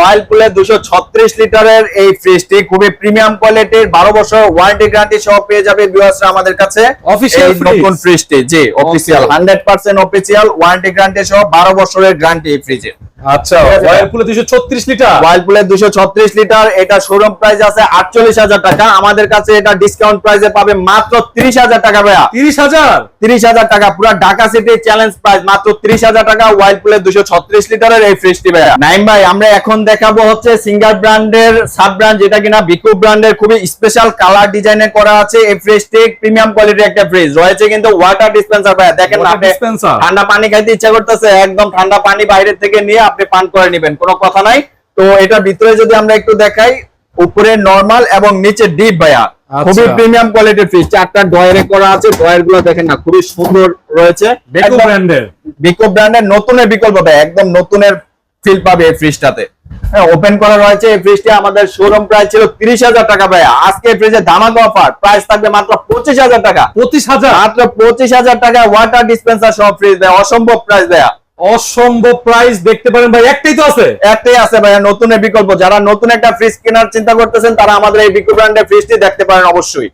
ওয়ার্লপুলে 236 লিটারের এই ফ্রিজটি খুবই প্রিমিয়াম কোয়ালিটির 12 বছর ওয়ারেন্টি গ্যারান্টি সহ পেয়ে যাবে ভিউয়ার্সরা আমাদের কাছে অফিশিয়াল নতুন ফ্রিজটি। জি অফিশিয়াল 100% অফিশিয়াল ওয়ারেন্টি গ্যারান্টি সহ 12 বছরের গ্যারান্টি এই ফ্রিজে। আচ্ছা ওয়ার্লপুলে 236 লিটার, ওয়ার্লপুলে 236 লিটার, এটা শোরুম প্রাইস আছে 48,000 টাকা, আমাদের কাছে এটা ডিসকাউন্ট প্রাইসে পাবে মাত্র 30,000 টাকা ভাইয়া। 30,000 টাকা পুরো ঢাকা সিটি চ্যালেঞ্জ প্রাইস মাত্র 30,000 টাকা ওয়ার্লপুলে 236 লিটারের এই ফ্রিজটি ভাইয়া। নাইম ভাই আমরা এখন দেখাবো হচ্ছে সিঙ্গার ব্র্যান্ডের সাব ব্র্যান্ড যেটা কিনা বিকু ব্র্যান্ডের খুবই স্পেশাল কালার ডিজাইনে করা আছে এই ফ্রিজটি। প্রিমিয়াম কোয়ালিটির একটা ফ্রিজ রয়েছে কিন্তু ওয়াটার ডিসপেন্সার ভাইয়া দেখেন না, আপনি ঠান্ডা পানি খাইতে ইচ্ছা করতেছে একদম ঠান্ডা পানি বাইরে থেকে নিয়ে আপনি পান করে নেবেন, কোনো কথা নাই। তো এটা ভিতরে যদি আমরা একটু দেখাই, উপরে নরমাল এবং নিচে ডিপ ভাইয়া, খুবই প্রিমিয়াম কোয়ালিটির ফ্রিজ। 4টা ডয়ারে করা আছে, ডয়ার গুলো দেখেন না খুবই সুন্দর রয়েছে। বিকো ব্র্যান্ডের নতুনের বিকল্প ভাই, একদম নতুনের ফিল পাবে এই ফ্রিজটাতে। হ্যাঁ ওপেন করা রয়েছে এই ফ্রিজটি। আমাদের শোরুম প্রাইস ছিল 30,000 টাকা ভাইয়া, আজকে ফ্রিজে ধামাকা অফার প্রাইস থাকবে মাত্র 25,000 টাকা। 25,000 মাত্র 25,000 টাকা ওয়াটার ডিসপেন্সার সহ ফ্রিজ ভাইয়া, অসম্ভব প্রাইস ভাইয়া, অসম্ভব প্রাইস। দেখতে পারেন ভাই একটাই তো আছে, একটাই আছে ভাইয়া নতুনের বিকল্প। যারা নতুন একটা ফ্রিজ কেনার চিন্তা করতেছেন তারা আমাদের এই বিকো ব্র্যান্ডের ফ্রিজটি দেখতে পারেন অবশ্যই।